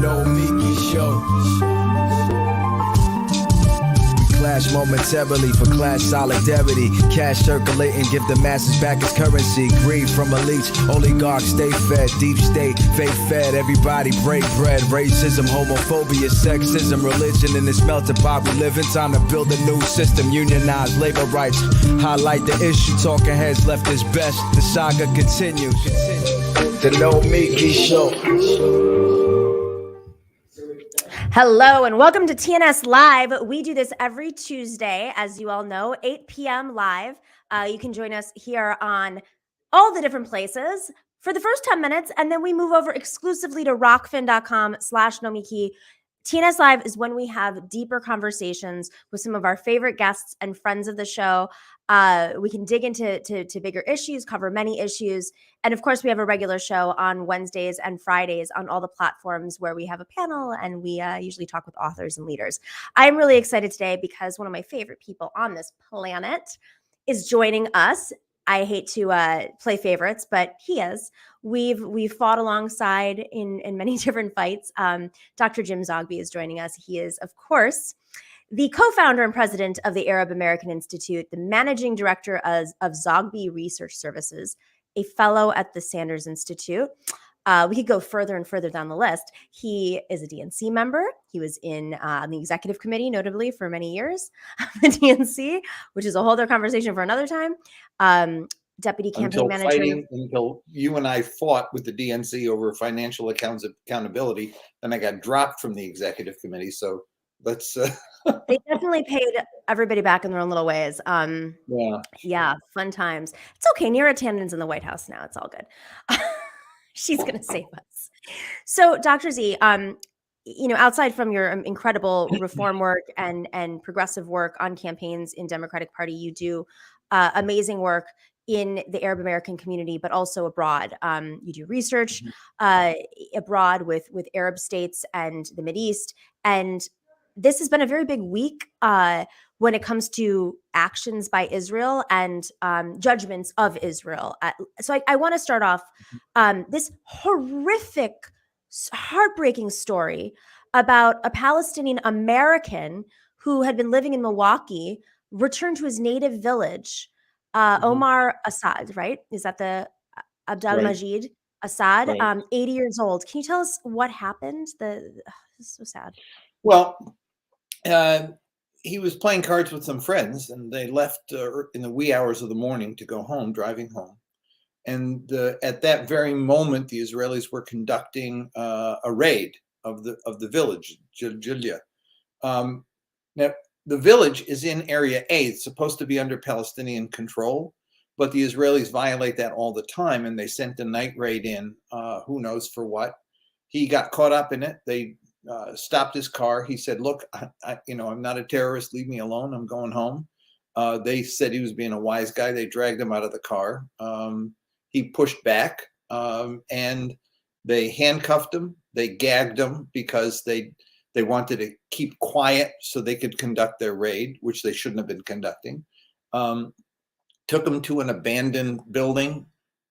Nomiki show. Clash momentarily for clash solidarity. Cash circulating, give the masses back its currency. Greed from elites, oligarchs stay fed. Deep state, faith fed, everybody break bread. Racism, homophobia, sexism, religion in this melting pot we live in. Time to build a new system, unionize labor rights. Highlight the issue, talking heads left is best. The saga continues. The Nomiki show. Hello and welcome to TNS Live. We do this every Tuesday, as you all know, 8 p.m. live. You can join us here on all the different places for the first 10 minutes, and then we move over exclusively to rockfin.com/Nomiki. TNS Live is when we have deeper conversations with some of our favorite guests and friends of the show. We can dig into bigger issues, cover many issues. And of course, we have a regular show on Wednesdays and Fridays on all the platforms where we have a panel and we usually talk with authors and leaders. I'm really excited today because one of my favorite people on this planet is joining us. I hate to play favorites, but he is. We've fought alongside in many different fights. Dr. Jim Zogby is joining us. He is, of course, the co-founder and president of the Arab American Institute, the managing director of Zogby Research Services, a fellow at the Sanders Institute. We could go further and further down the list. He is a DNC member. He was in the executive committee, notably for many years, the DNC, which is a whole other conversation for another time. Deputy campaign manager. Until you and I fought with the DNC over financial accountability, then I got dropped from the executive committee. So let's. They definitely paid everybody back in their own little ways. Yeah, fun times. It's okay. Neera Tanden's in the White House now. It's all good. She's going to save us. So, Dr. Z, outside from your incredible reform work and progressive work on campaigns in Democratic Party, you do amazing work in the Arab American community, but also abroad. You do research abroad with Arab states and the Mideast. And this has been a very big week when it comes to actions by Israel and judgments of Israel. So I want to start off this horrific, heartbreaking story about a Palestinian American who had been living in Milwaukee, returned to his native village. Omar Assad, right? Is that the Abdelmajid Assad? Right. 80 years old. Can you tell us what happened? This is so sad. Well, he was playing cards with some friends, and they left in the wee hours of the morning to go home, driving home. And at that very moment, the Israelis were conducting a raid of the village, Julia. Now, the village is in Area A. It's supposed to be under Palestinian control, but the Israelis violate that all the time, and they sent a night raid in, who knows for what. He got caught up in it. They stopped his car. He said, look, I'm not a terrorist. Leave me alone. I'm going home. They said he was being a wise guy. They dragged him out of the car. He pushed back and they handcuffed him. They gagged him because they wanted to keep quiet so they could conduct their raid, which they shouldn't have been conducting. Took him to an abandoned building.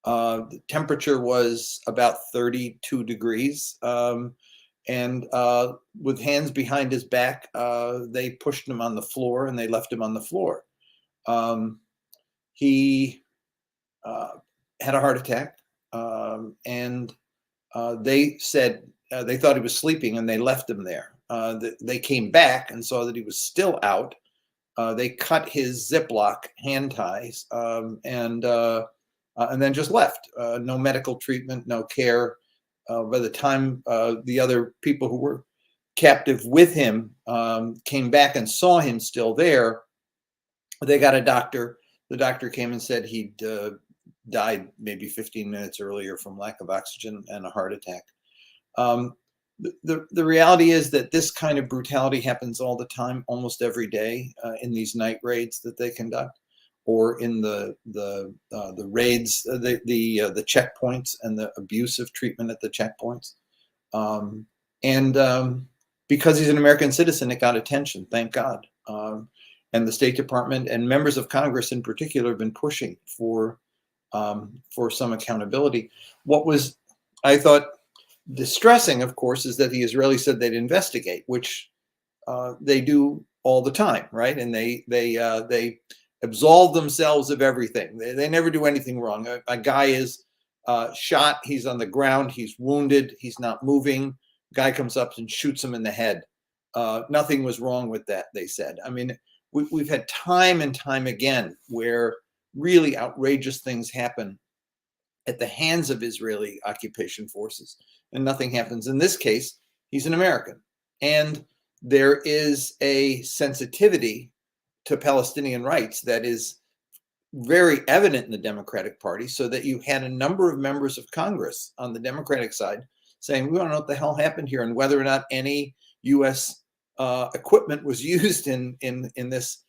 The temperature was about 32 degrees. And with hands behind his back, they pushed him on the floor and they left him on the floor. He had a heart attack, and they said they thought he was sleeping and they left him there. They came back and saw that he was still out. They cut his Ziploc hand ties and then just left. No medical treatment, no care. By the time the other people who were captive with him came back and saw him still there, they got a doctor. The doctor came and said he'd died maybe 15 minutes earlier from lack of oxygen and a heart attack. The reality is that this kind of brutality happens all the time, almost every day in these night raids that they conduct, or in the raids, the checkpoints and the abusive treatment at the checkpoints. Because he's an American citizen, it got attention, thank God. And the State Department and members of Congress in particular have been pushing for some accountability. I thought distressing, of course, is that the Israelis said they'd investigate, which they do all the time, right? And they absolve themselves of everything. They never do anything wrong. A guy is shot. He's on the ground. He's wounded. He's not moving. Guy comes up and shoots him in the head. Nothing was wrong with that, they said. I mean, we've had time and time again where really outrageous things happen at the hands of Israeli occupation forces, and nothing happens. In this case, he's an American. And there is a sensitivity to Palestinian rights that is very evident in the Democratic Party, so that you had a number of members of Congress on the Democratic side saying, we don't know what the hell happened here and whether or not any U.S. Equipment was used in this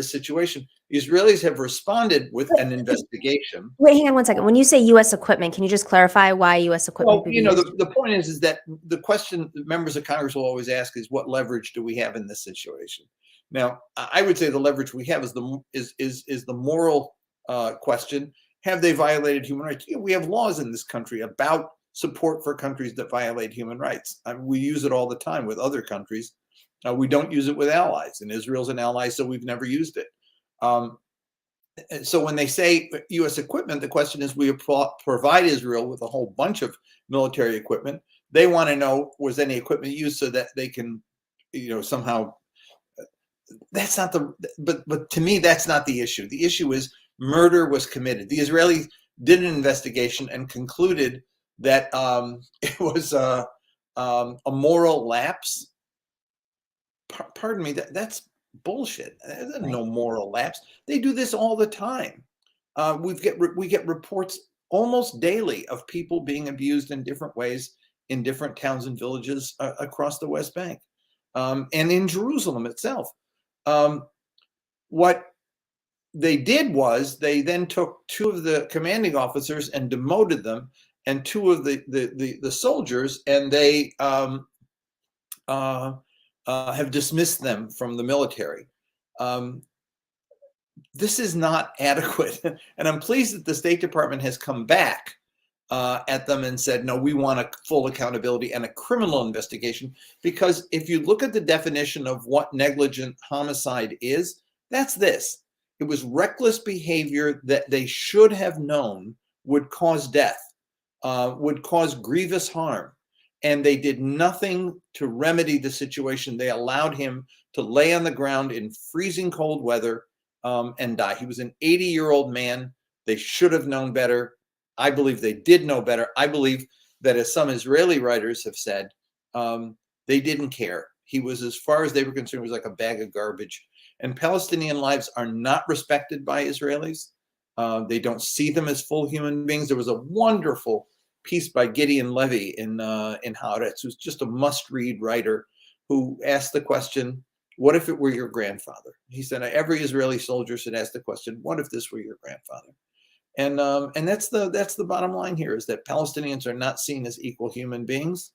situation. The Israelis have responded with an investigation. Wait, hang on one second. When you say U.S. equipment, can you just clarify why U.S. equipment? Well, you know, the point is that the question that members of Congress will always ask is, what leverage do we have in this situation? Now, I would say the leverage we have is the moral question. Have they violated human rights? We have laws in this country about support for countries that violate human rights. I mean, we use it all the time with other countries. We don't use it with allies, and Israel's an ally, so we've never used it. So when they say U.S. equipment, the question is, we provide Israel with a whole bunch of military equipment. They want to know, was any equipment used so that they can, you know, somehow. That's not but to me, that's not the issue. The issue is murder was committed. The Israelis did an investigation and concluded that it was a moral lapse. Pardon me, that's bullshit. There's no moral lapse. They do this all the time. We get reports almost daily of people being abused in different ways in different towns and villages across the West Bank, and in Jerusalem itself. What they did was they then took two of the commanding officers and demoted them, and two of the soldiers, and they have dismissed them from the military. This is not adequate, and I'm pleased that the State Department has come back at them and said, no, we want a full accountability and a criminal investigation, because if you look at the definition of what negligent homicide is, that's this. It was reckless behavior that they should have known would cause death, would cause grievous harm, and they did nothing to remedy the situation. They allowed him to lay on the ground in freezing cold weather and die. He was an 80-year-old man. They should have known better. I believe they did know better. I believe that, as some Israeli writers have said, they didn't care. He was, as far as they were concerned, was like a bag of garbage. And Palestinian lives are not respected by Israelis. They don't see them as full human beings. There was a wonderful piece by Gideon Levy in Haaretz, who's just a must-read writer, who asked the question, what if it were your grandfather? He said, every Israeli soldier should ask the question, what if this were your grandfather? And that's the bottom line here, is that Palestinians are not seen as equal human beings.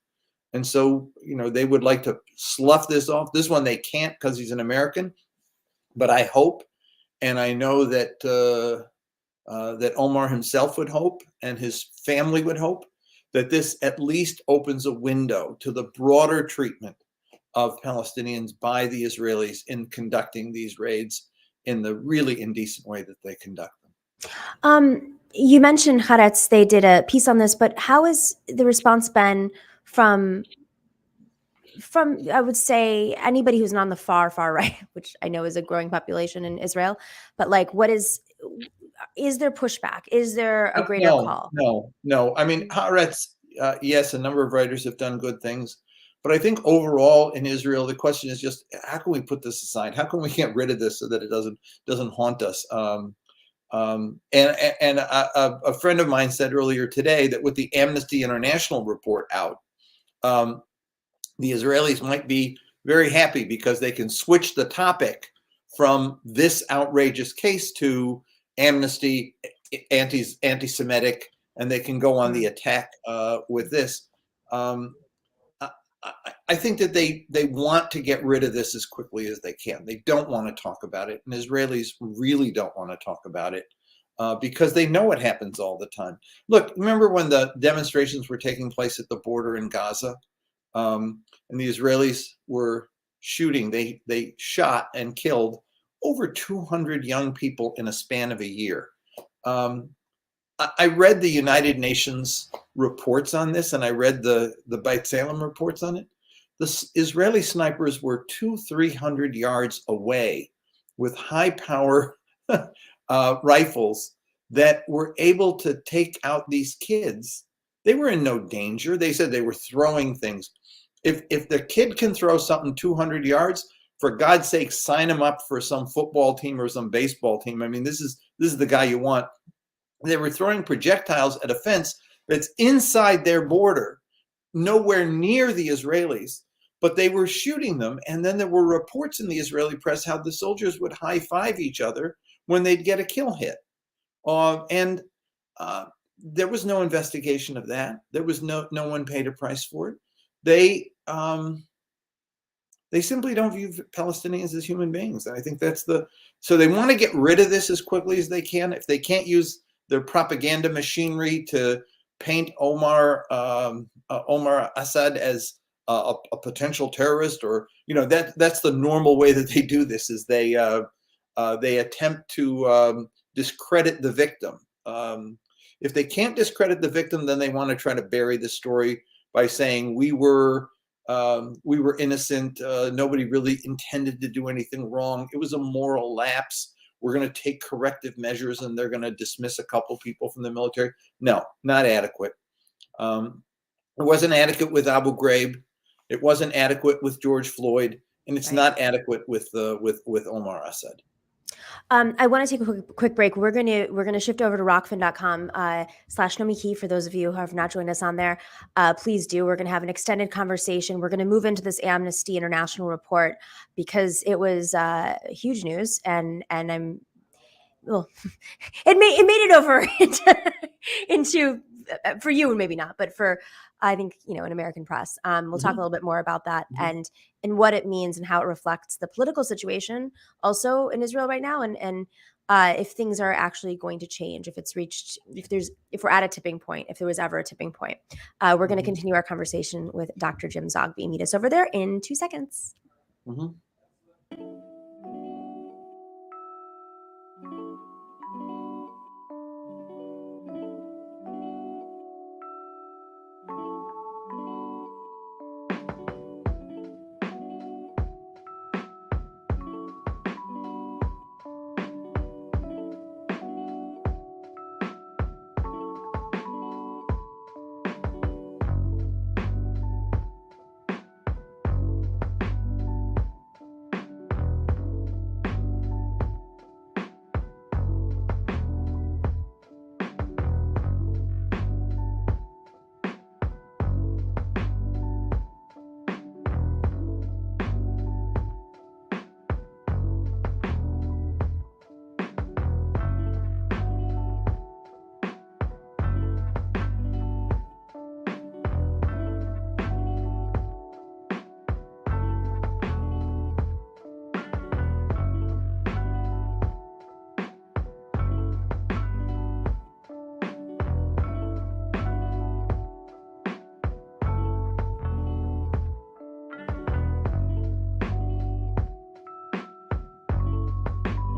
And so, you know, they would like to slough this off. This one they can't, because he's an American. But I hope, and I know that that Omar himself would hope, and his family would hope, that this at least opens a window to the broader treatment of Palestinians by the Israelis in conducting these raids in the really indecent way that they conduct them. You mentioned Haaretz, they did a piece on this, but how has the response been from I would say anybody who's not on the far right, which I know is a growing population in Israel, but like, is there pushback? Is there a greater call? No. I mean, Haaretz, yes, a number of writers have done good things, but I think overall in Israel, the question is just, how can we put this aside? How can we get rid of this so that it doesn't haunt us? And a friend of mine said earlier today that with the Amnesty International report out, the Israelis might be very happy because they can switch the topic from this outrageous case to Amnesty, anti-Semitic, and they can go on the attack with this. I think that they want to get rid of this as quickly as they can. They don't want to talk about it, and Israelis really don't want to talk about it. because they know it happens all the time. Look, remember when the demonstrations were taking place at the border in Gaza, and the Israelis were shooting? They shot and killed over 200 young people in a span of a year. I read the United Nations reports on this, and I read the Beit Salem reports on it. The Israeli snipers were 200-300 yards away with high-power rifles that were able to take out these kids. They were in no danger. They said they were throwing things. If the kid can throw something 200 yards, for God's sake, sign him up for some football team or some baseball team. I mean, this is the guy you want. They were throwing projectiles at a fence that's inside their border, nowhere near the Israelis, but they were shooting them. And then there were reports in the Israeli press how the soldiers would high-five each other when they'd get a kill hit. And there was no investigation of that. There was no one paid a price for it. They simply don't view Palestinians as human beings. And I think so they want to get rid of this as quickly as they can. If they can't use their propaganda machinery to paint Omar Assad as a potential terrorist, or that's the normal way that they do this, is they attempt to discredit the victim. If they can't discredit the victim, then they want to try to bury the story by saying we were innocent. Nobody really intended to do anything wrong. It was a moral lapse. We're going to take corrective measures, and they're going to dismiss a couple people from the military. No, not adequate. It wasn't adequate with Abu Ghraib. It wasn't adequate with George Floyd, and it's not adequate with Omar Assad. I want to take a quick break. We're gonna shift over to rockfin.com/Nomiki for those of you who have not joined us on there. Please do. We're gonna have an extended conversation. We're gonna move into this Amnesty International report because it was huge news, and I'm well, it made it over into for you and maybe not, but for I think in American press. We'll talk a little bit more about that and what it means and how it reflects the political situation also in Israel right now, and if things are actually going to change, if we're at a tipping point, if there was ever a tipping point. We're going to continue our conversation with Dr. Jim Zogby. Meet us over there in 2 seconds.